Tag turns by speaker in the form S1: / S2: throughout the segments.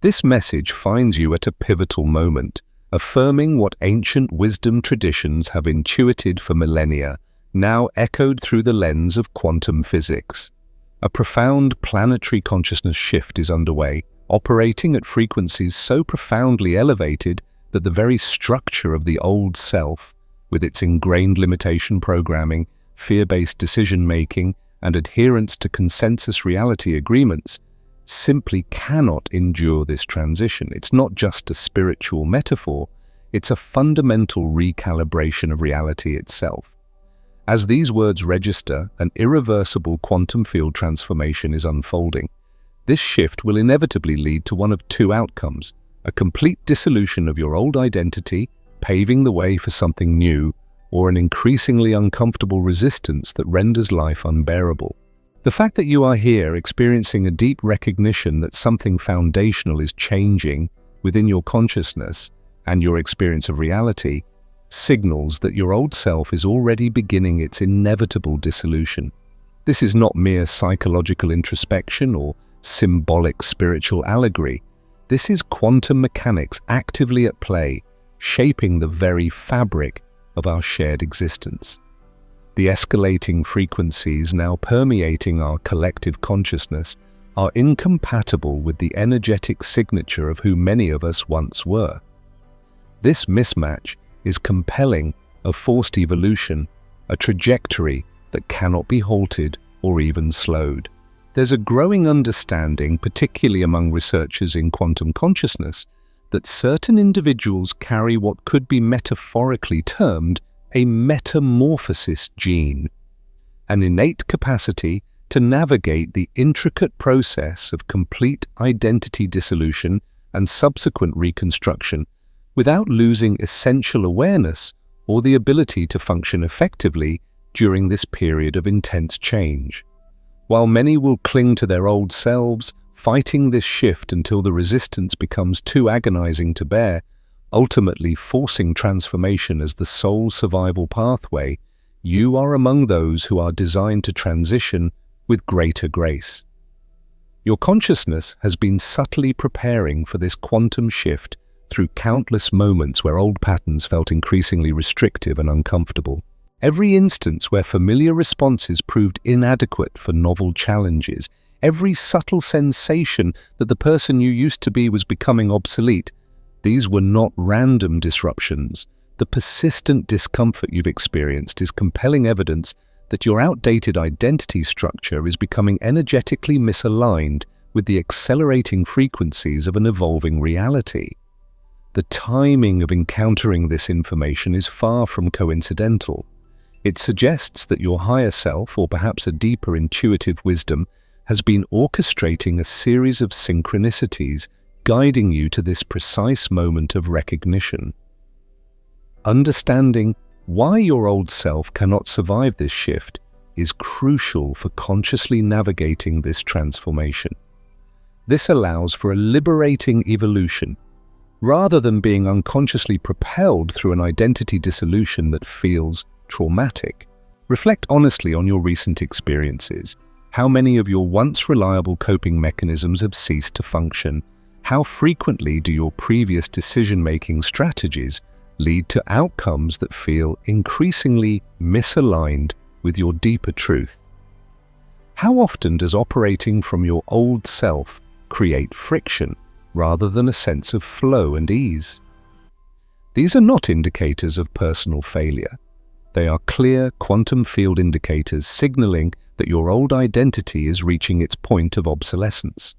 S1: This message finds you at a pivotal moment, affirming what ancient wisdom traditions have intuited for millennia, now echoed through the lens of quantum physics. A profound planetary consciousness shift is underway, operating at frequencies so profoundly elevated that the very structure of the old self, with its ingrained limitation programming, fear-based decision-making, and adherence to consensus reality agreements, simply cannot endure this transition. It's not just a spiritual metaphor, it's a fundamental recalibration of reality itself. As these words register, an irreversible quantum field transformation is unfolding. This shift will inevitably lead to one of two outcomes: a complete dissolution of your old identity, paving the way for something new, or an increasingly uncomfortable resistance that renders life unbearable. The fact that you are here experiencing a deep recognition that something foundational is changing within your consciousness and your experience of reality signals that your old self is already beginning its inevitable dissolution. This is not mere psychological introspection or symbolic spiritual allegory. This is quantum mechanics actively at play, shaping the very fabric of our shared existence. The escalating frequencies now permeating our collective consciousness are incompatible with the energetic signature of who many of us once were. This mismatch is compelling a forced evolution, a trajectory that cannot be halted or even slowed. There's a growing understanding, particularly among researchers in quantum consciousness, that certain individuals carry what could be metaphorically termed a metamorphosis gene, an innate capacity to navigate the intricate process of complete identity dissolution and subsequent reconstruction without losing essential awareness or the ability to function effectively during this period of intense change. While many will cling to their old selves, fighting this shift until the resistance becomes too agonizing to bear, ultimately forcing transformation as the sole survival pathway, you are among those who are designed to transition with greater grace. Your consciousness has been subtly preparing for this quantum shift through countless moments where old patterns felt increasingly restrictive and uncomfortable. Every instance where familiar responses proved inadequate for novel challenges, every subtle sensation that the person you used to be was becoming obsolete, these were not random disruptions. The persistent discomfort you've experienced is compelling evidence that your outdated identity structure is becoming energetically misaligned with the accelerating frequencies of an evolving reality. The timing of encountering this information is far from coincidental. It suggests that your higher self, or perhaps a deeper intuitive wisdom, has been orchestrating a series of synchronicities, guiding you to this precise moment of recognition. Understanding why your old self cannot survive this shift is crucial for consciously navigating this transformation. This allows for a liberating evolution, rather than being unconsciously propelled through an identity dissolution that feels traumatic. Reflect honestly on your recent experiences. How many of your once reliable coping mechanisms have ceased to function? How frequently do your previous decision-making strategies lead to outcomes that feel increasingly misaligned with your deeper truth? How often does operating from your old self create friction rather than a sense of flow and ease? These are not indicators of personal failure. They are clear quantum field indicators signaling that your old identity is reaching its point of obsolescence.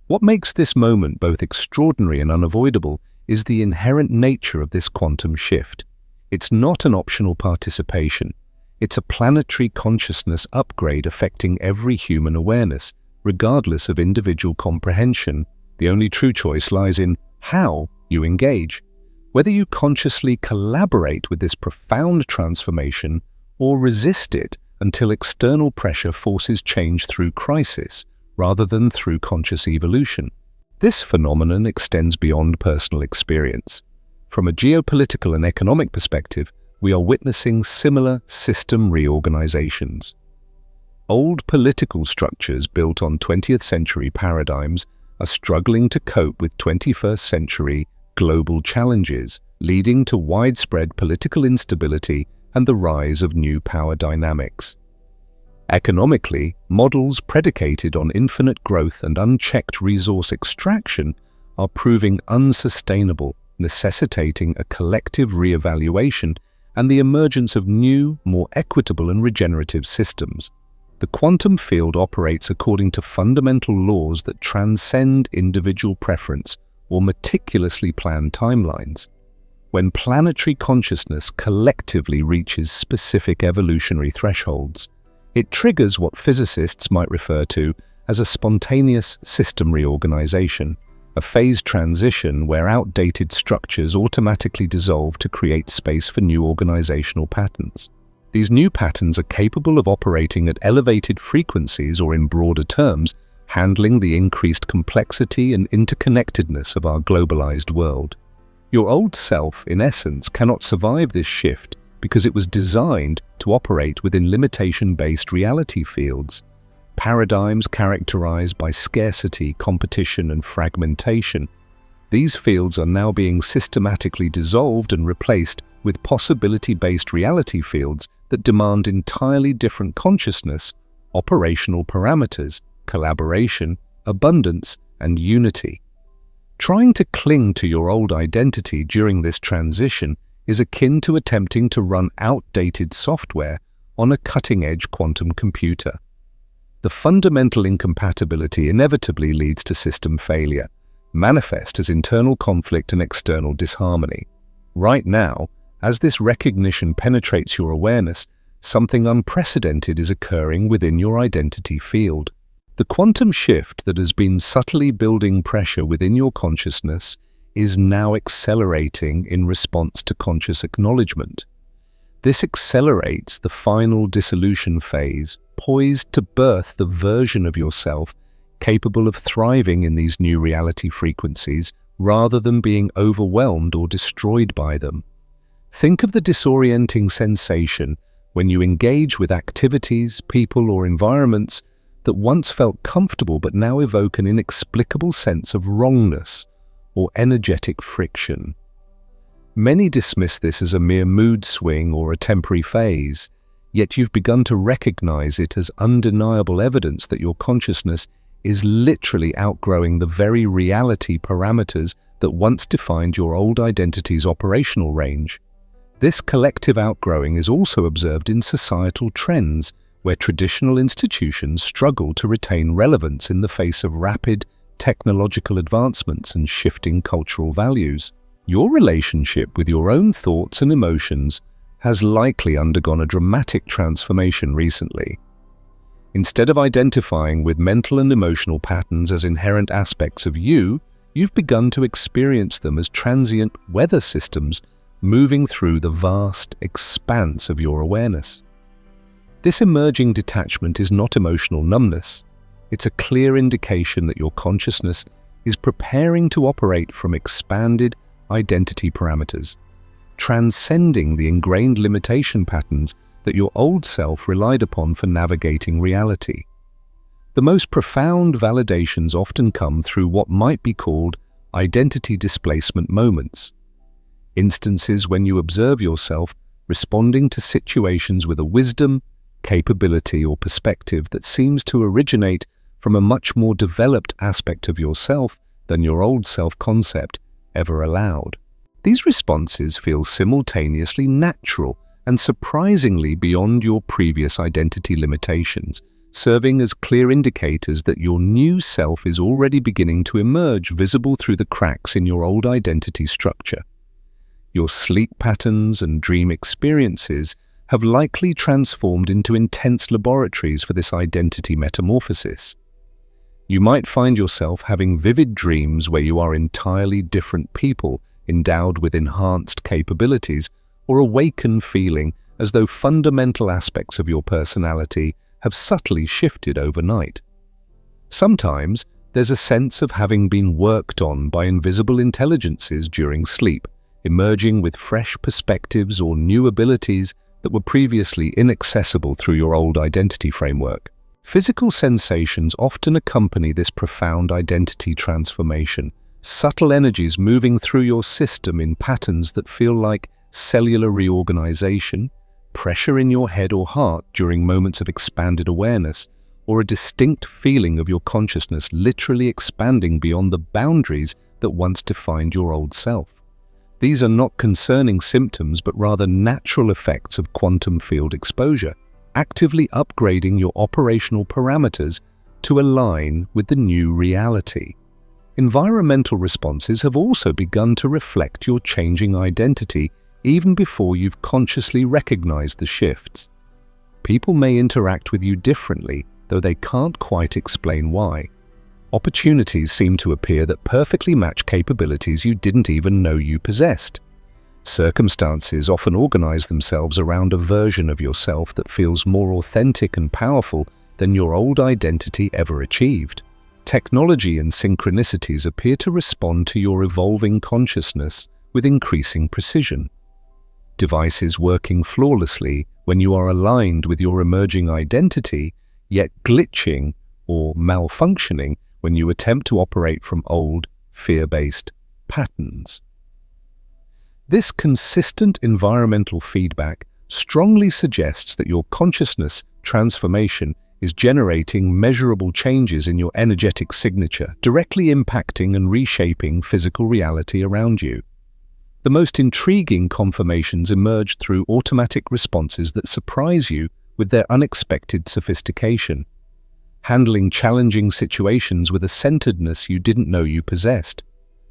S1: What makes this moment both extraordinary and unavoidable is the inherent nature of this quantum shift. It's not an optional participation. It's a planetary consciousness upgrade affecting every human awareness, regardless of individual comprehension. The only true choice lies in how you engage. Whether you consciously collaborate with this profound transformation or resist it until external pressure forces change through crisis, rather than through conscious evolution. This phenomenon extends beyond personal experience. From a geopolitical and economic perspective, we are witnessing similar system reorganizations. Old political structures built on 20th century paradigms are struggling to cope with 21st century global challenges, leading to widespread political instability and the rise of new power dynamics. Economically, models predicated on infinite growth and unchecked resource extraction are proving unsustainable, necessitating a collective re-evaluation and the emergence of new, more equitable and regenerative systems. The quantum field operates according to fundamental laws that transcend individual preference or meticulously planned timelines. When planetary consciousness collectively reaches specific evolutionary thresholds, it triggers what physicists might refer to as a spontaneous system reorganization, a phased transition where outdated structures automatically dissolve to create space for new organizational patterns. These new patterns are capable of operating at elevated frequencies or, in broader terms, handling the increased complexity and interconnectedness of our globalized world. Your old self, in essence, cannot survive this shift because it was designed to operate within limitation-based reality fields, paradigms characterized by scarcity, competition, and fragmentation. These fields are now being systematically dissolved and replaced with possibility-based reality fields that demand entirely different consciousness, operational parameters, collaboration, abundance, and unity. Trying to cling to your old identity during this transition is akin to attempting to run outdated software on a cutting-edge quantum computer. The fundamental incompatibility inevitably leads to system failure, manifest as internal conflict and external disharmony. Right now, as this recognition penetrates your awareness, something unprecedented is occurring within your identity field. The quantum shift that has been subtly building pressure within your consciousness is now accelerating in response to conscious acknowledgement. This accelerates the final dissolution phase, poised to birth the version of yourself capable of thriving in these new reality frequencies rather than being overwhelmed or destroyed by them. Think of the disorienting sensation when you engage with activities, people, or environments that once felt comfortable but now evoke an inexplicable sense of wrongness or energetic friction. Many dismiss this as a mere mood swing or a temporary phase, yet you've begun to recognize it as undeniable evidence that your consciousness is literally outgrowing the very reality parameters that once defined your old identity's operational range. This collective outgrowing is also observed in societal trends, where traditional institutions struggle to retain relevance in the face of rapid technological advancements and shifting cultural values. Your relationship with your own thoughts and emotions has likely undergone a dramatic transformation recently. Instead of identifying with mental and emotional patterns as inherent aspects of you, you've begun to experience them as transient weather systems moving through the vast expanse of your awareness. This emerging detachment is not emotional numbness. It's a clear indication that your consciousness is preparing to operate from expanded identity parameters, transcending the ingrained limitation patterns that your old self relied upon for navigating reality. The most profound validations often come through what might be called identity displacement moments, instances when you observe yourself responding to situations with a wisdom, capability, or perspective that seems to originate from a much more developed aspect of yourself than your old self-concept ever allowed. These responses feel simultaneously natural and surprisingly beyond your previous identity limitations, serving as clear indicators that your new self is already beginning to emerge, visible through the cracks in your old identity structure. Your sleep patterns and dream experiences have likely transformed into intense laboratories for this identity metamorphosis. You might find yourself having vivid dreams where you are entirely different people endowed with enhanced capabilities, or awaken feeling as though fundamental aspects of your personality have subtly shifted overnight. Sometimes there's a sense of having been worked on by invisible intelligences during sleep, emerging with fresh perspectives or new abilities that were previously inaccessible through your old identity framework. Physical sensations often accompany this profound identity transformation, subtle energies moving through your system in patterns that feel like cellular reorganization, pressure in your head or heart during moments of expanded awareness, or a distinct feeling of your consciousness literally expanding beyond the boundaries that once defined your old self. These are not concerning symptoms, but rather natural effects of quantum field exposure, actively upgrading your operational parameters to align with the new reality. Environmental responses have also begun to reflect your changing identity even before you've consciously recognized the shifts. People may interact with you differently, though they can't quite explain why. Opportunities seem to appear that perfectly match capabilities you didn't even know you possessed. Circumstances often organize themselves around a version of yourself that feels more authentic and powerful than your old identity ever achieved. Technology and synchronicities appear to respond to your evolving consciousness with increasing precision. Devices working flawlessly when you are aligned with your emerging identity, yet glitching or malfunctioning when you attempt to operate from old, fear-based patterns. This consistent environmental feedback strongly suggests that your consciousness transformation is generating measurable changes in your energetic signature, directly impacting and reshaping physical reality around you. The most intriguing confirmations emerge through automatic responses that surprise you with their unexpected sophistication, handling challenging situations with a centeredness you didn't know you possessed,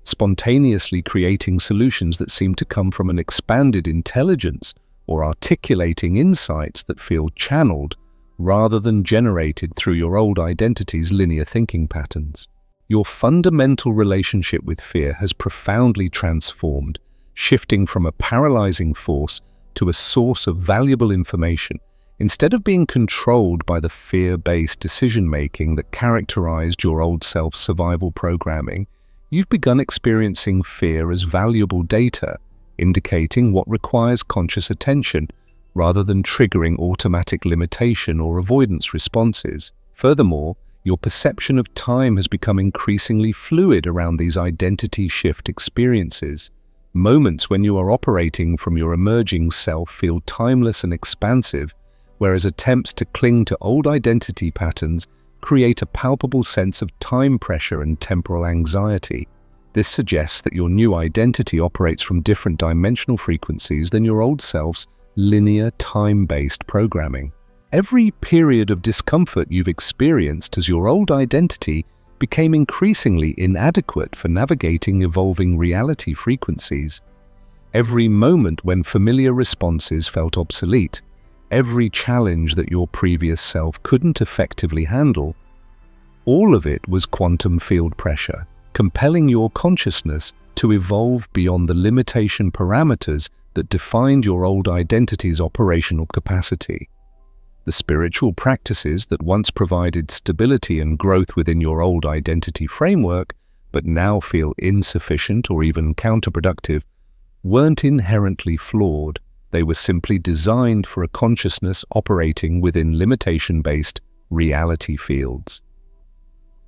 S1: spontaneously creating solutions that seem to come from an expanded intelligence, or articulating insights that feel channeled rather than generated through your old identity's linear thinking patterns. Your fundamental relationship with fear has profoundly transformed, shifting from a paralyzing force to a source of valuable information. Instead of being controlled by the fear-based decision-making that characterized your old self's survival programming, you've begun experiencing fear as valuable data, indicating what requires conscious attention, rather than triggering automatic limitation or avoidance responses. Furthermore, your perception of time has become increasingly fluid around these identity shift experiences. Moments when you are operating from your emerging self feel timeless and expansive, whereas attempts to cling to old identity patterns create a palpable sense of time pressure and temporal anxiety. This suggests that your new identity operates from different dimensional frequencies than your old self's linear, time-based programming. Every period of discomfort you've experienced as your old identity became increasingly inadequate for navigating evolving reality frequencies. Every moment when familiar responses felt obsolete, every challenge that your previous self couldn't effectively handle, all of it was quantum field pressure, compelling your consciousness to evolve beyond the limitation parameters that defined your old identity's operational capacity. The spiritual practices that once provided stability and growth within your old identity framework, but now feel insufficient or even counterproductive, weren't inherently flawed. They were simply designed for a consciousness operating within limitation-based reality fields.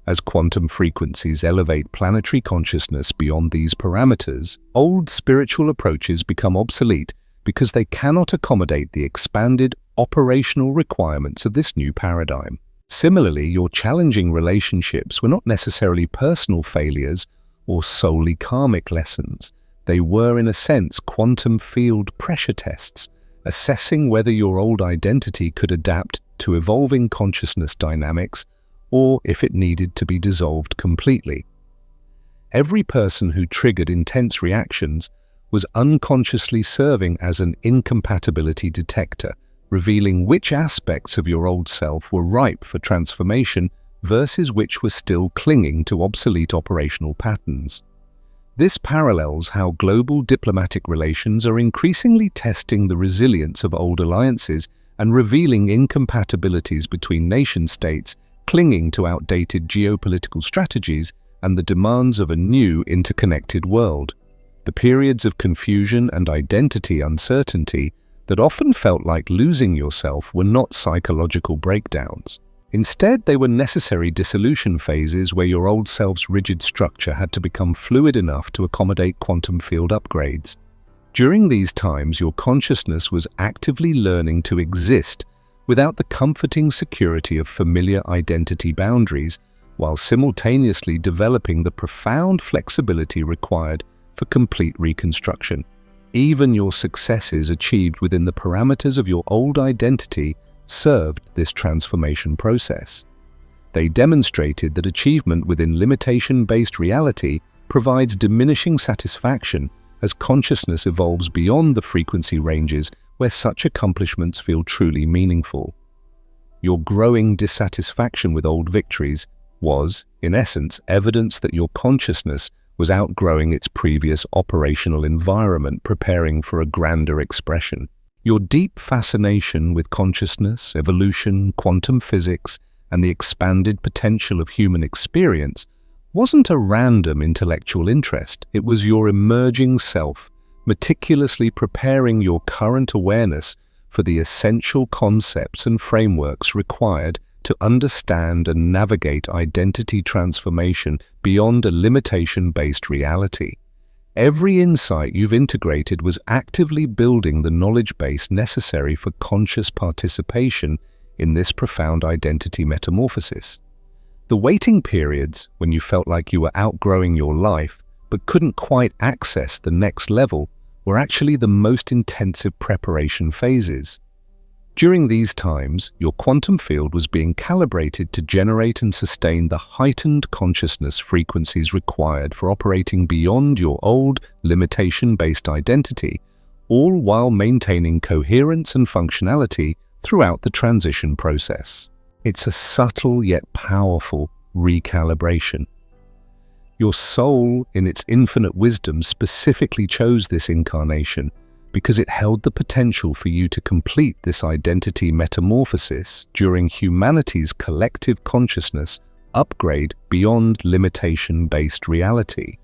S1: As quantum frequencies elevate planetary consciousness beyond these parameters, old spiritual approaches become obsolete because they cannot accommodate the expanded operational requirements of this new paradigm. Similarly, your challenging relationships were not necessarily personal failures or solely karmic lessons. They were, in a sense, quantum field pressure tests, assessing whether your old identity could adapt to evolving consciousness dynamics or if it needed to be dissolved completely. Every person who triggered intense reactions was unconsciously serving as an incompatibility detector, revealing which aspects of your old self were ripe for transformation versus which were still clinging to obsolete operational patterns. This parallels how global diplomatic relations are increasingly testing the resilience of old alliances and revealing incompatibilities between nation-states clinging to outdated geopolitical strategies and the demands of a new interconnected world. The periods of confusion and identity uncertainty that often felt like losing yourself were not psychological breakdowns. Instead, they were necessary dissolution phases where your old self's rigid structure had to become fluid enough to accommodate quantum field upgrades. During these times, your consciousness was actively learning to exist without the comforting security of familiar identity boundaries, while simultaneously developing the profound flexibility required for complete reconstruction. Even your successes achieved within the parameters of your old identity served this transformation process. They demonstrated that achievement within limitation-based reality provides diminishing satisfaction as consciousness evolves beyond the frequency ranges where such accomplishments feel truly meaningful. Your growing dissatisfaction with old victories was, in essence, evidence that your consciousness was outgrowing its previous operational environment, preparing for a grander expression. Your deep fascination with consciousness, evolution, quantum physics, and the expanded potential of human experience wasn't a random intellectual interest. It was your emerging self, meticulously preparing your current awareness for the essential concepts and frameworks required to understand and navigate identity transformation beyond a limitation-based reality. Every insight you've integrated was actively building the knowledge base necessary for conscious participation in this profound identity metamorphosis. The waiting periods, when you felt like you were outgrowing your life but couldn't quite access the next level, were actually the most intensive preparation phases. During these times, your quantum field was being calibrated to generate and sustain the heightened consciousness frequencies required for operating beyond your old, limitation-based identity, all while maintaining coherence and functionality throughout the transition process. It's a subtle yet powerful recalibration. Your soul, in its infinite wisdom, specifically chose this incarnation because it held the potential for you to complete this identity metamorphosis during humanity's collective consciousness upgrade beyond limitation-based reality.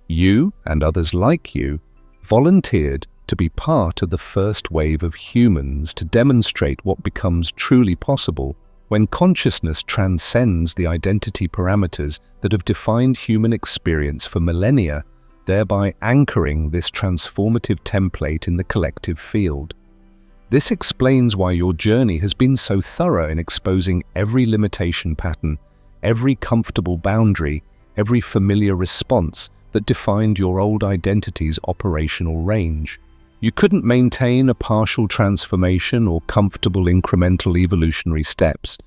S1: You, and others like you, volunteered to be part of the first wave of humans to demonstrate what becomes truly possible when consciousness transcends the identity parameters that have defined human experience for millennia, thereby anchoring this transformative template in the collective field. This explains why your journey has been so thorough in exposing every limitation pattern, every comfortable boundary, every familiar response that defined your old identity's operational range. You couldn't maintain a partial transformation or comfortable incremental evolutionary steps,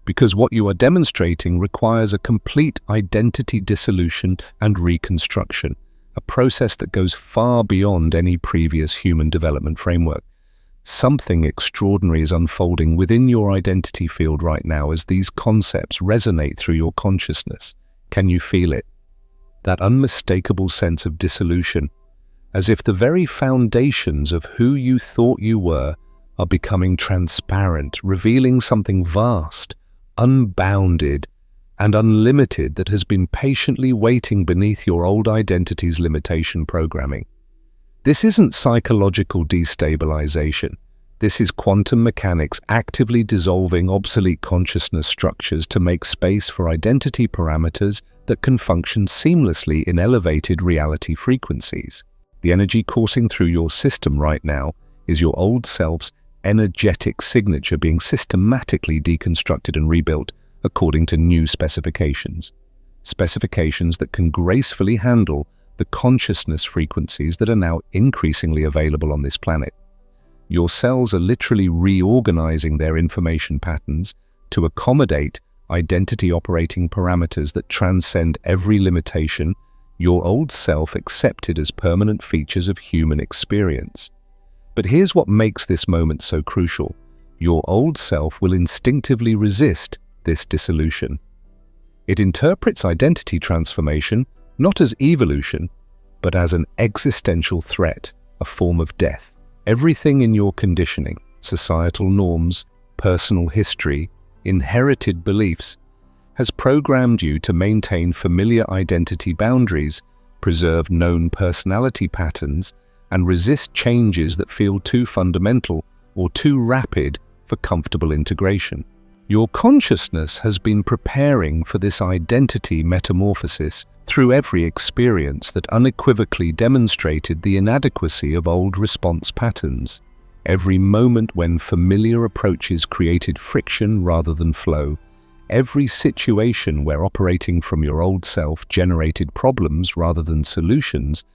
S1: because what you are demonstrating requires a complete identity dissolution and reconstruction, a process that goes far beyond any previous human development framework. Something extraordinary is unfolding within your identity field right now as these concepts resonate through your consciousness. Can you feel it? That unmistakable sense of dissolution, as if the very foundations of who you thought you were are becoming transparent, revealing something vast, unbounded, and unlimited that has been patiently waiting beneath your old identity's limitation programming. This isn't psychological destabilization. This is quantum mechanics actively dissolving obsolete consciousness structures to make space for identity parameters that can function seamlessly in elevated reality frequencies. The energy coursing through your system right now is your old self's energetic signature being systematically deconstructed and rebuilt according to new specifications. Specifications that can gracefully handle the consciousness frequencies that are now increasingly available on this planet. Your cells are literally reorganizing their information patterns to accommodate identity operating parameters that transcend every limitation your old self accepted as permanent features of human experience. But here's what makes this moment so crucial. Your old self will instinctively resist this dissolution. It interprets identity transformation not as evolution, but as an existential threat, a form of death. Everything in your conditioning, societal norms, personal history, inherited beliefs, has programmed you to maintain familiar identity boundaries, preserve known personality patterns, and resist changes that feel too fundamental or too rapid for comfortable integration. Your consciousness has been preparing for this identity metamorphosis through every experience that unequivocally demonstrated the inadequacy of old response patterns. Every moment when familiar approaches created friction rather than flow. Every situation where operating from your old self generated problems rather than solutions.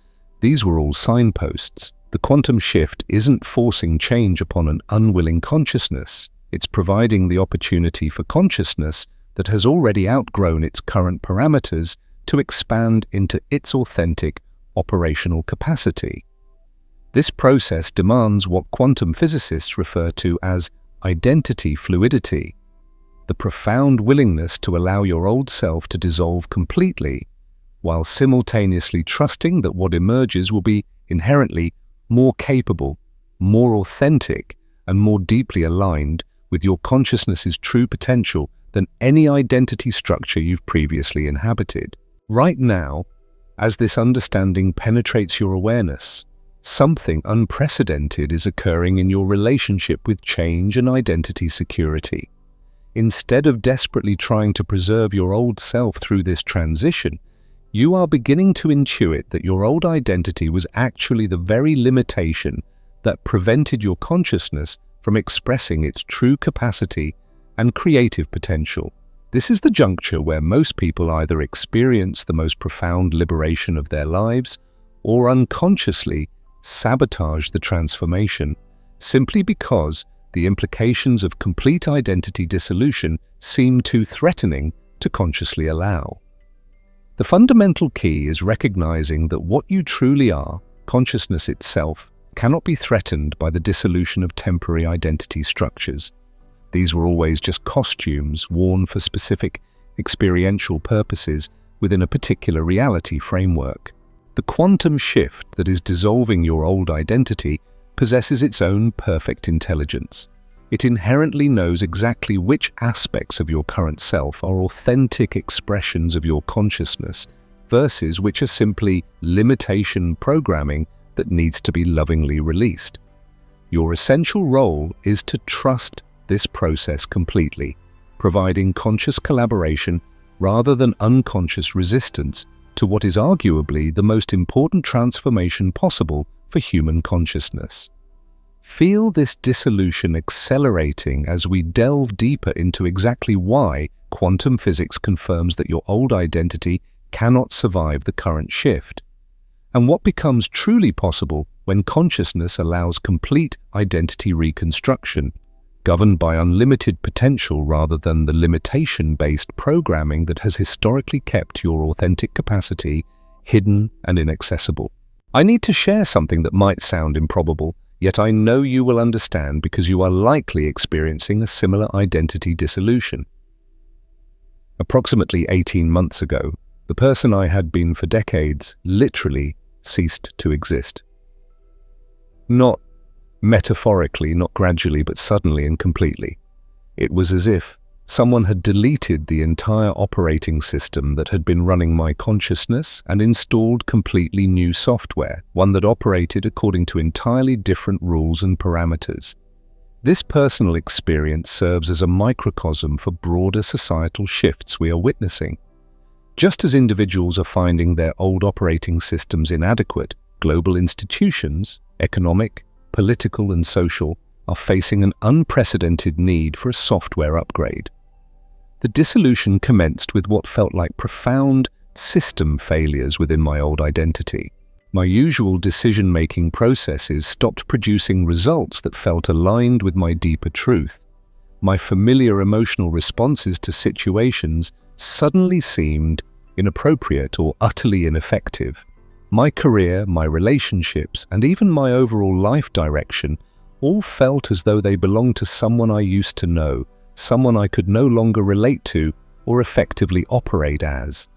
S1: These were all signposts. The quantum shift isn't forcing change upon an unwilling consciousness. It's providing the opportunity for consciousness that has already outgrown its current parameters to expand into its authentic operational capacity. This process demands what quantum physicists refer to as identity fluidity, the profound willingness to allow your old self to dissolve completely, while simultaneously trusting that what emerges will be inherently more capable, more authentic, and more deeply aligned with your consciousness's true potential than any identity structure you've previously inhabited. Right now, as this understanding penetrates your awareness, something unprecedented is occurring in your relationship with change and identity security. Instead of desperately trying to preserve your old self through this transition, you are beginning to intuit that your old identity was actually the very limitation that prevented your consciousness from expressing its true capacity and creative potential. This is the juncture where most people either experience the most profound liberation of their lives or unconsciously sabotage the transformation, simply because the implications of complete identity dissolution seem too threatening to consciously allow. The fundamental key is recognizing that what you truly are, consciousness itself, cannot be threatened by the dissolution of temporary identity structures. These were always just costumes worn for specific experiential purposes within a particular reality framework. The quantum shift that is dissolving your old identity possesses its own perfect intelligence. It inherently knows exactly which aspects of your current self are authentic expressions of your consciousness versus which are simply limitation programming that needs to be lovingly released. Your essential role is to trust this process completely, providing conscious collaboration rather than unconscious resistance to what is arguably the most important transformation possible for human consciousness. Feel this dissolution accelerating as we delve deeper into exactly why quantum physics confirms that your old identity cannot survive the current shift, and what becomes truly possible when consciousness allows complete identity reconstruction, governed by unlimited potential rather than the limitation-based programming that has historically kept your authentic capacity hidden and inaccessible. I need to share something that might sound improbable, yet I know you will understand because you are likely experiencing a similar identity dissolution. Approximately 18 months ago, the person I had been for decades literally ceased to exist. Not metaphorically, not gradually, but suddenly and completely. It was as if someone had deleted the entire operating system that had been running my consciousness and installed completely new software, one that operated according to entirely different rules and parameters. This personal experience serves as a microcosm for broader societal shifts we are witnessing. Just as individuals are finding their old operating systems inadequate, global institutions, economic, political and social, are facing an unprecedented need for a software upgrade. The dissolution commenced with what felt like profound system failures within my old identity. My usual decision-making processes stopped producing results that felt aligned with my deeper truth. My familiar emotional responses to situations suddenly seemed inappropriate or utterly ineffective. My career, my relationships, and even my overall life direction all felt as though they belonged to someone I used to know, someone I could no longer relate to or effectively operate as.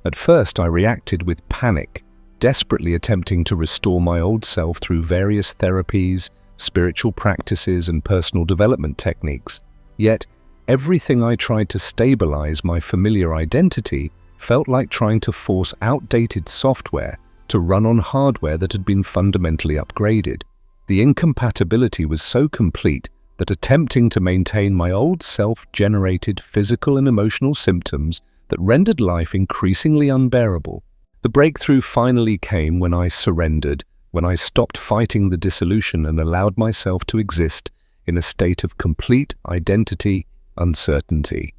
S1: At first, I reacted with panic, desperately attempting to restore my old self through various therapies, spiritual practices, and personal development techniques. Yet, everything I tried to stabilize my familiar identity felt like trying to force outdated software to run on hardware that had been fundamentally upgraded. The incompatibility was so complete that attempting to maintain my old self generated physical and emotional symptoms that rendered life increasingly unbearable. The breakthrough finally came when I surrendered, when I stopped fighting the dissolution and allowed myself to exist in a state of complete identity uncertainty.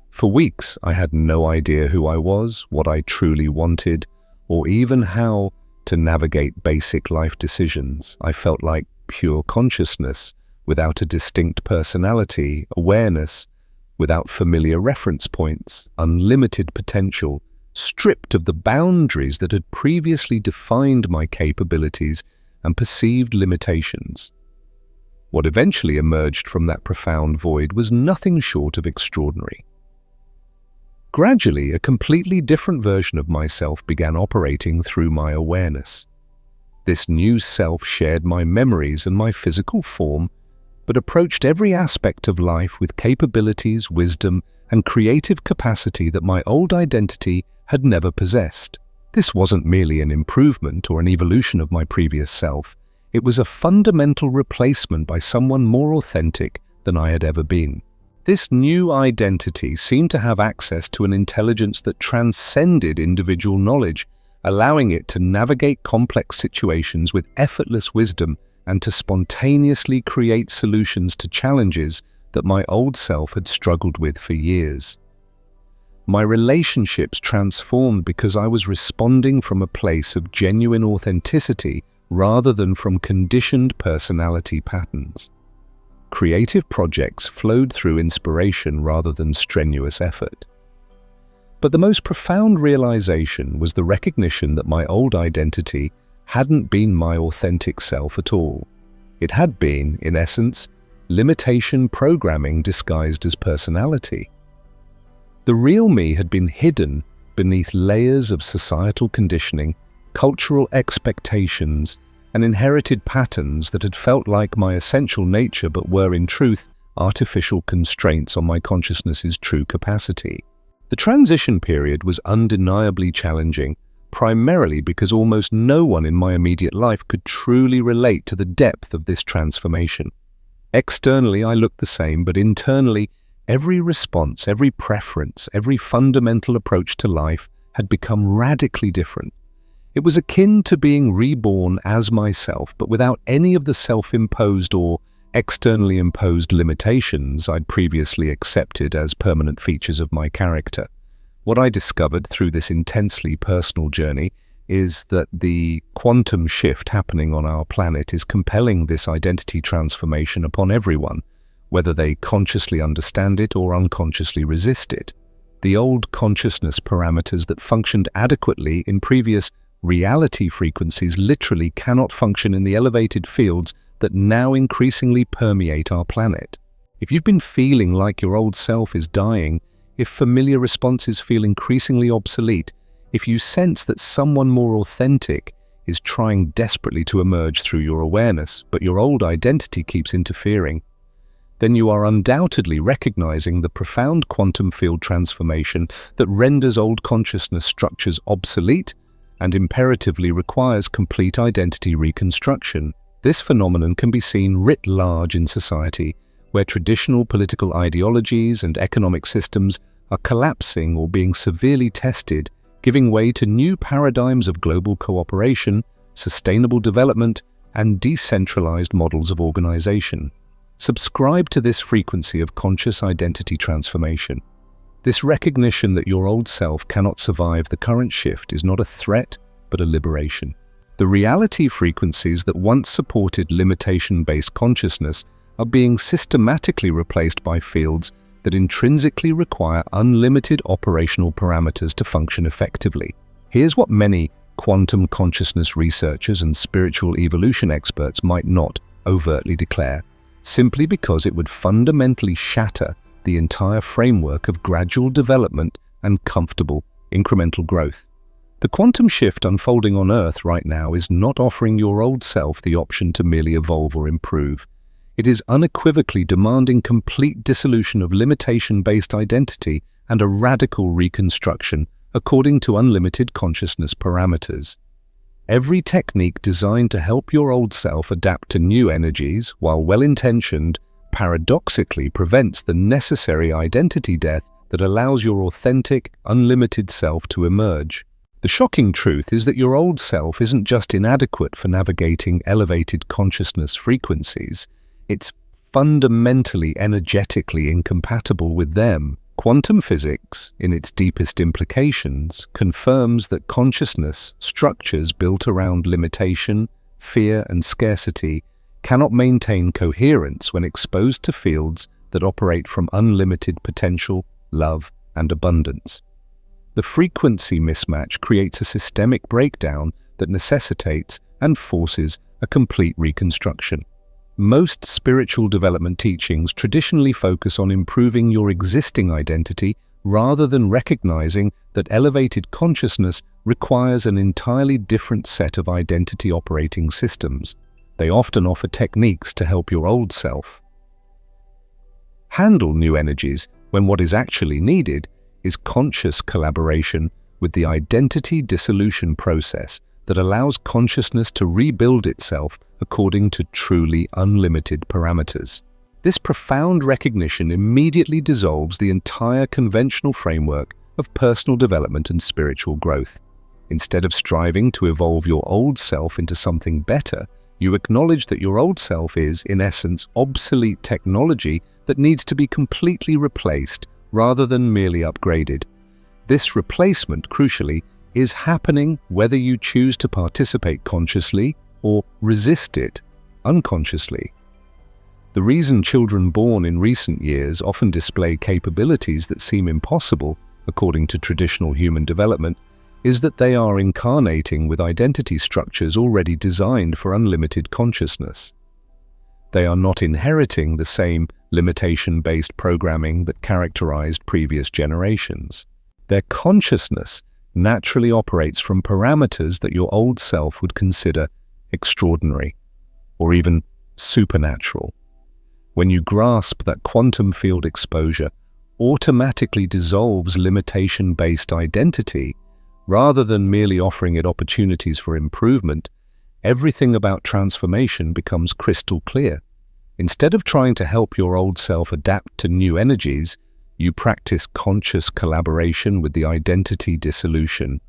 S1: For weeks, I had no idea who I was, what I truly wanted, or even how to navigate basic life decisions. I felt like pure consciousness, without a distinct personality, awareness, without familiar reference points, unlimited potential, stripped of the boundaries that had previously defined my capabilities and perceived limitations. What eventually emerged from that profound void was nothing short of extraordinary. Gradually, a completely different version of myself began operating through my awareness. This new self shared my memories and my physical form, but approached every aspect of life with capabilities, wisdom, and creative capacity that my old identity had never possessed. This wasn't merely an improvement or an evolution of my previous self. It was a fundamental replacement by someone more authentic than I had ever been. This new identity seemed to have access to an intelligence that transcended individual knowledge, allowing it to navigate complex situations with effortless wisdom and to spontaneously create solutions to challenges that my old self had struggled with for years. My relationships transformed because I was responding from a place of genuine authenticity rather than from conditioned personality patterns. Creative projects flowed through inspiration rather than strenuous effort. But the most profound realization was the recognition that my old identity hadn't been my authentic self at all. It had been, in essence, limitation programming disguised as personality. The real me had been hidden beneath layers of societal conditioning, cultural expectations, and inherited patterns that had felt like my essential nature but were, in truth, artificial constraints on my consciousness's true capacity. The transition period was undeniably challenging, primarily because almost no one in my immediate life could truly relate to the depth of this transformation. Externally, I looked the same, but internally, every response, every preference, every fundamental approach to life had become radically different. It was akin to being reborn as myself, but without any of the self-imposed or externally imposed limitations I'd previously accepted as permanent features of my character. What I discovered through this intensely personal journey is that the quantum shift happening on our planet is compelling this identity transformation upon everyone, whether they consciously understand it or unconsciously resist it. The old consciousness parameters that functioned adequately in previous reality frequencies literally cannot function in the elevated fields that now increasingly permeate our planet. If you've been feeling like your old self is dying, if familiar responses feel increasingly obsolete, if you sense that someone more authentic is trying desperately to emerge through your awareness, but your old identity keeps interfering, then you are undoubtedly recognizing the profound quantum field transformation that renders old consciousness structures obsolete and imperatively requires complete identity reconstruction. This phenomenon can be seen writ large in society, where traditional political ideologies and economic systems are collapsing or being severely tested, giving way to new paradigms of global cooperation, sustainable development, and decentralized models of organization. Subscribe to this frequency of conscious identity transformation. This recognition that your old self cannot survive the current shift is not a threat, but a liberation. The reality frequencies that once supported limitation-based consciousness are being systematically replaced by fields that intrinsically require unlimited operational parameters to function effectively. Here's what many quantum consciousness researchers and spiritual evolution experts might not overtly declare, simply because it would fundamentally shatter the entire framework of gradual development and comfortable, incremental growth. The quantum shift unfolding on Earth right now is not offering your old self the option to merely evolve or improve. It is unequivocally demanding complete dissolution of limitation-based identity and a radical reconstruction according to unlimited consciousness parameters. Every technique designed to help your old self adapt to new energies, while well-intentioned, paradoxically prevents the necessary identity death that allows your authentic, unlimited self to emerge. The shocking truth is that your old self isn't just inadequate for navigating elevated consciousness frequencies, it's fundamentally energetically incompatible with them. Quantum physics, in its deepest implications, confirms that consciousness structures built around limitation, fear, and scarcity cannot maintain coherence when exposed to fields that operate from unlimited potential, love, and abundance. The frequency mismatch creates a systemic breakdown that necessitates and forces a complete reconstruction. Most spiritual development teachings traditionally focus on improving your existing identity rather than recognizing that elevated consciousness requires an entirely different set of identity operating systems. They often offer techniques to help your old self handle new energies when what is actually needed is conscious collaboration with the identity dissolution process that allows consciousness to rebuild itself according to truly unlimited parameters. This profound recognition immediately dissolves the entire conventional framework of personal development and spiritual growth. Instead of striving to evolve your old self into something better, you acknowledge that your old self is, in essence, obsolete technology that needs to be completely replaced rather than merely upgraded. This replacement, crucially, is happening whether you choose to participate consciously or resist it unconsciously. The reason children born in recent years often display capabilities that seem impossible, according to traditional human development, is that they are incarnating with identity structures already designed for unlimited consciousness. They are not inheriting the same limitation-based programming that characterized previous generations. Their consciousness naturally operates from parameters that your old self would consider extraordinary or even supernatural. When you grasp that quantum field exposure automatically dissolves limitation-based identity, rather than merely offering it opportunities for improvement, everything about transformation becomes crystal clear. Instead of trying to help your old self adapt to new energies, you practice conscious collaboration with the identity dissolution,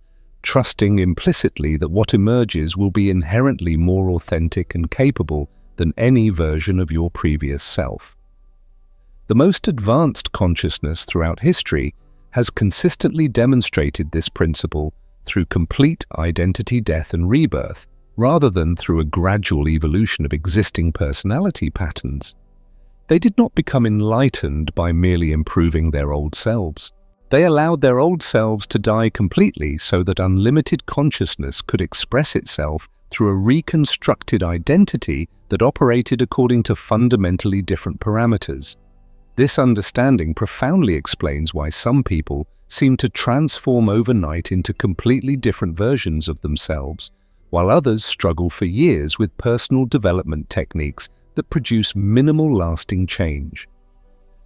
S1: trusting implicitly that what emerges will be inherently more authentic and capable than any version of your previous self. The most advanced consciousness throughout history has consistently demonstrated this principle through complete identity death and rebirth, rather than through a gradual evolution of existing personality patterns. They did not become enlightened by merely improving their old selves. They allowed their old selves to die completely so that unlimited consciousness could express itself through a reconstructed identity that operated according to fundamentally different parameters. This understanding profoundly explains why some people seem to transform overnight into completely different versions of themselves, while others struggle for years with personal development techniques that produce minimal lasting change.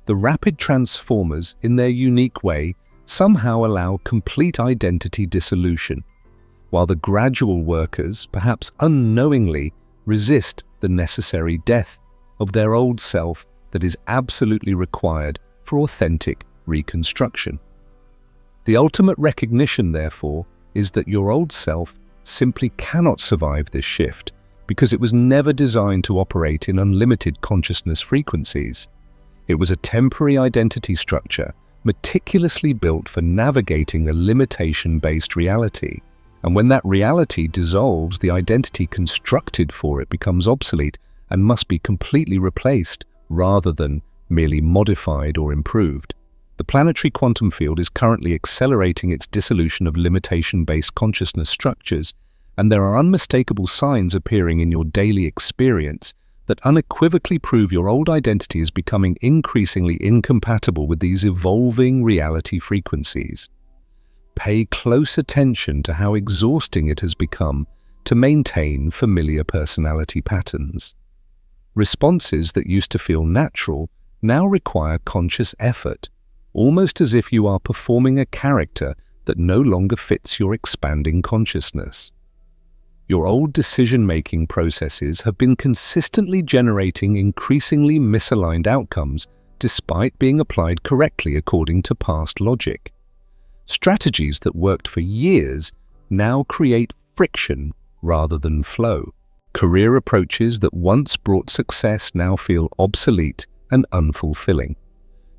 S1: The rapid transformers, in their unique way, somehow allow complete identity dissolution, while the gradual workers, perhaps unknowingly, resist the necessary death of their old self that is absolutely required for authentic reconstruction. The ultimate recognition, therefore, is that your old self simply cannot survive this shift because it was never designed to operate in unlimited consciousness frequencies. It was a temporary identity structure meticulously built for navigating a limitation-based reality. And when that reality dissolves, the identity constructed for it becomes obsolete and must be completely replaced rather than merely modified or improved. The planetary quantum field is currently accelerating its dissolution of limitation-based consciousness structures, and there are unmistakable signs appearing in your daily experience that unequivocally prove your old identity is becoming increasingly incompatible with these evolving reality frequencies. Pay close attention to how exhausting it has become to maintain familiar personality patterns. Responses that used to feel natural now require conscious effort, almost as if you are performing a character that no longer fits your expanding consciousness. Your old decision-making processes have been consistently generating increasingly misaligned outcomes despite being applied correctly according to past logic. Strategies that worked for years now create friction rather than flow. Career approaches that once brought success now feel obsolete and unfulfilling.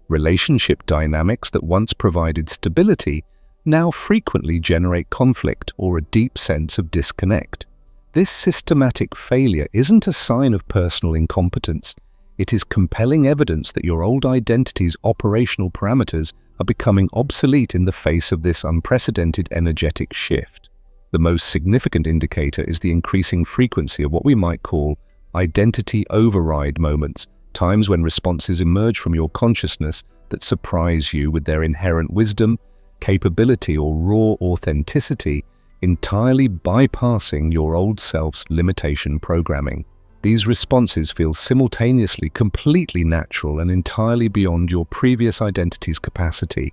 S1: Relationship dynamics that once provided stability now frequently generate conflict or a deep sense of disconnect. This systematic failure isn't a sign of personal incompetence. It is compelling evidence that your old identity's operational parameters are becoming obsolete in the face of this unprecedented energetic shift. The most significant indicator is the increasing frequency of what we might call identity override moments, times when responses emerge from your consciousness that surprise you with their inherent wisdom, capability, or raw authenticity, entirely bypassing your old self's limitation programming. These responses feel simultaneously completely natural and entirely beyond your previous identity's capacity,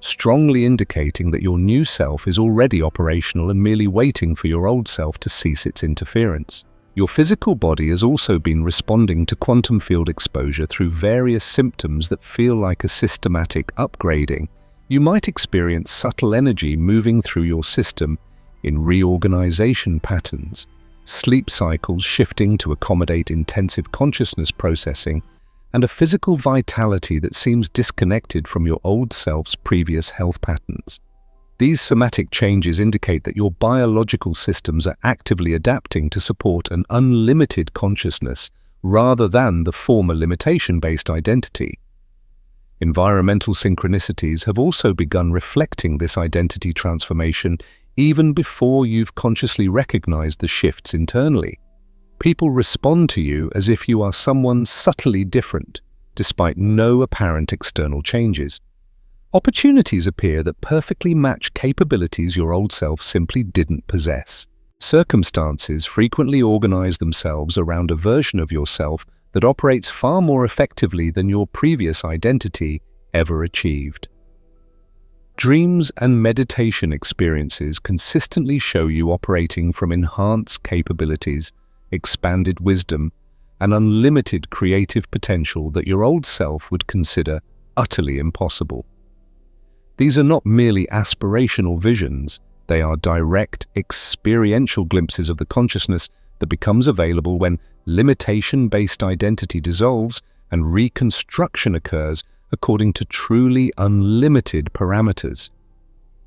S1: strongly indicating that your new self is already operational and merely waiting for your old self to cease its interference. Your physical body has also been responding to quantum field exposure through various symptoms that feel like a systematic upgrading. You might experience subtle energy moving through your system in reorganization patterns, sleep cycles shifting to accommodate intensive consciousness processing, and a physical vitality that seems disconnected from your old self's previous health patterns. These somatic changes indicate that your biological systems are actively adapting to support an unlimited consciousness rather than the former limitation-based identity. Environmental synchronicities have also begun reflecting this identity transformation even before you've consciously recognized the shifts internally. People respond to you as if you are someone subtly different, despite no apparent external changes. Opportunities appear that perfectly match capabilities your old self simply didn't possess. Circumstances frequently organize themselves around a version of yourself that operates far more effectively than your previous identity ever achieved. Dreams and meditation experiences consistently show you operating from enhanced capabilities, expanded wisdom, and unlimited creative potential that your old self would consider utterly impossible. These are not merely aspirational visions, they are direct, experiential glimpses of the consciousness that becomes available when limitation-based identity dissolves and reconstruction occurs according to truly unlimited parameters.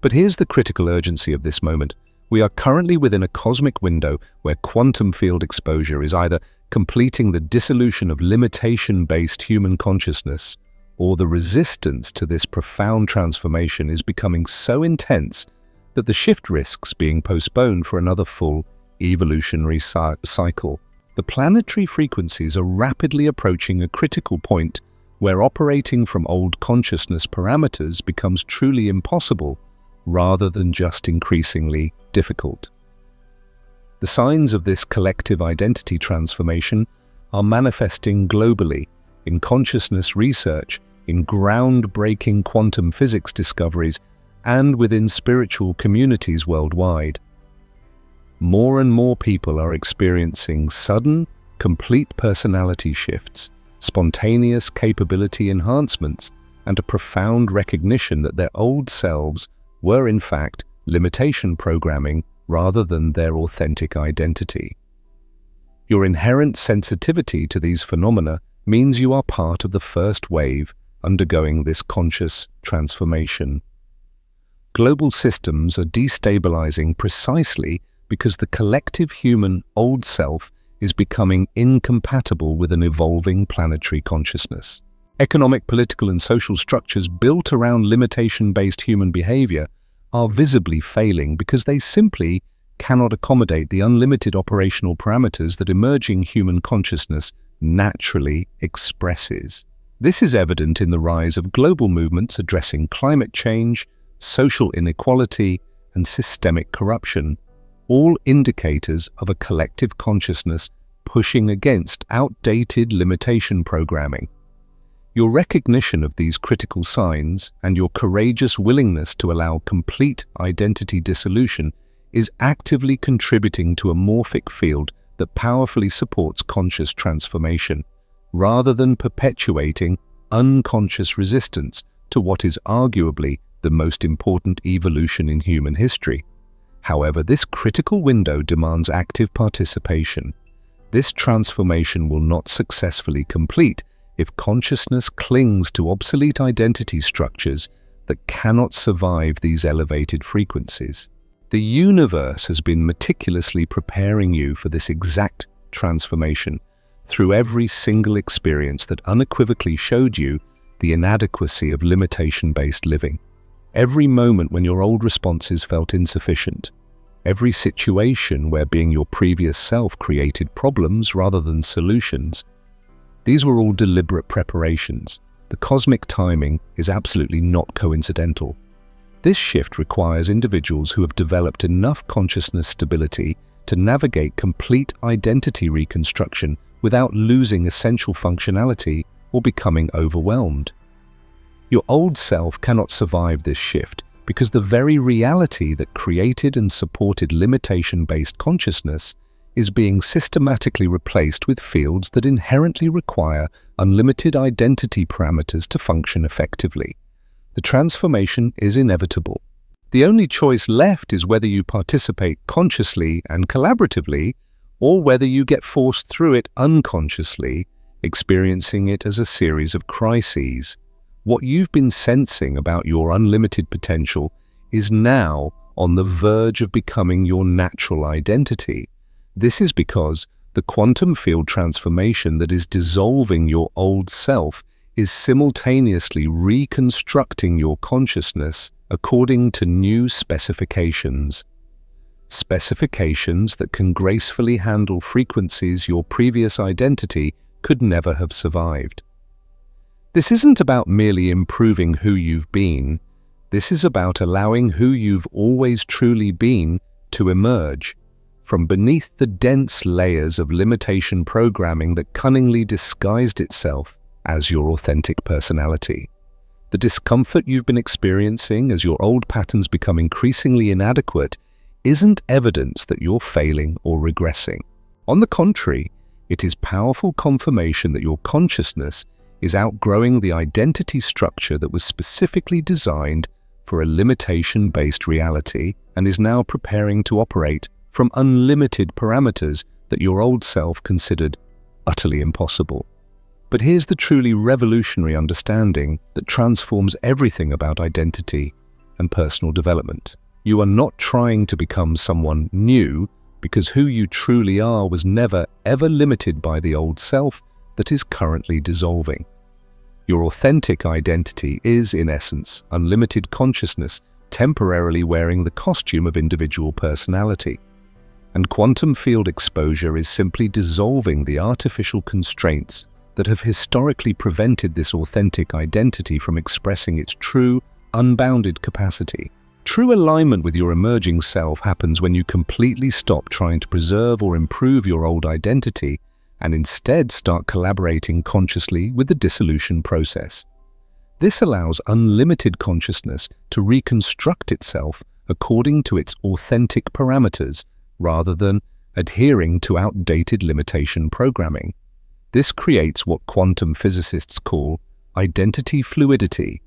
S1: But here's the critical urgency of this moment. We are currently within a cosmic window where quantum field exposure is either completing the dissolution of limitation-based human consciousness, or the resistance to this profound transformation is becoming so intense that the shift risks being postponed for another full evolutionary cycle. The planetary frequencies are rapidly approaching a critical point where operating from old consciousness parameters becomes truly impossible rather than just increasingly difficult. The signs of this collective identity transformation are manifesting globally in consciousness research, in groundbreaking quantum physics discoveries, and within spiritual communities worldwide. More and more people are experiencing sudden, complete personality shifts, spontaneous capability enhancements, and a profound recognition that their old selves were in fact limitation programming rather than their authentic identity. Your inherent sensitivity to these phenomena means you are part of the first wave undergoing this conscious transformation. Global systems are destabilizing precisely because the collective human old self is becoming incompatible with an evolving planetary consciousness. Economic, political, and social structures built around limitation-based human behavior are visibly failing because they simply cannot accommodate the unlimited operational parameters that emerging human consciousness naturally expresses. This is evident in the rise of global movements addressing climate change, social inequality, and systemic corruption, all indicators of a collective consciousness pushing against outdated limitation programming. Your recognition of these critical signs and your courageous willingness to allow complete identity dissolution is actively contributing to a morphic field that powerfully supports conscious transformation, rather than perpetuating unconscious resistance to what is arguably the most important evolution in human history. However, this critical window demands active participation. This transformation will not successfully complete if consciousness clings to obsolete identity structures that cannot survive these elevated frequencies. The universe has been meticulously preparing you for this exact transformation through every single experience that unequivocally showed you the inadequacy of limitation-based living. Every moment when your old responses felt insufficient, every situation where being your previous self created problems rather than solutions. These were all deliberate preparations. The cosmic timing is absolutely not coincidental. This shift requires individuals who have developed enough consciousness stability to navigate complete identity reconstruction without losing essential functionality or becoming overwhelmed. Your old self cannot survive this shift because the very reality that created and supported limitation-based consciousness is being systematically replaced with fields that inherently require unlimited identity parameters to function effectively. The transformation is inevitable. The only choice left is whether you participate consciously and collaboratively, or whether you get forced through it unconsciously, experiencing it as a series of crises. What you've been sensing about your unlimited potential is now on the verge of becoming your natural identity. This is because the quantum field transformation that is dissolving your old self is simultaneously reconstructing your consciousness according to new specifications. Specifications that can gracefully handle frequencies your previous identity could never have survived. This isn't about merely improving who you've been. This is about allowing who you've always truly been to emerge from beneath the dense layers of limitation programming that cunningly disguised itself as your authentic personality. The discomfort you've been experiencing as your old patterns become increasingly inadequate isn't evidence that you're failing or regressing. On the contrary, it is powerful confirmation that your consciousness is outgrowing the identity structure that was specifically designed for a limitation-based reality and is now preparing to operate from unlimited parameters that your old self considered utterly impossible. But here's the truly revolutionary understanding that transforms everything about identity and personal development. You are not trying to become someone new, because who you truly are was never, ever limited by the old self that is currently dissolving. Your authentic identity is, in essence, unlimited consciousness temporarily wearing the costume of individual personality. And quantum field exposure is simply dissolving the artificial constraints that have historically prevented this authentic identity from expressing its true, unbounded capacity. True alignment with your emerging self happens when you completely stop trying to preserve or improve your old identity and instead start collaborating consciously with the dissolution process. This allows unlimited consciousness to reconstruct itself according to its authentic parameters, rather than adhering to outdated limitation programming. This creates what quantum physicists call identity fluidity,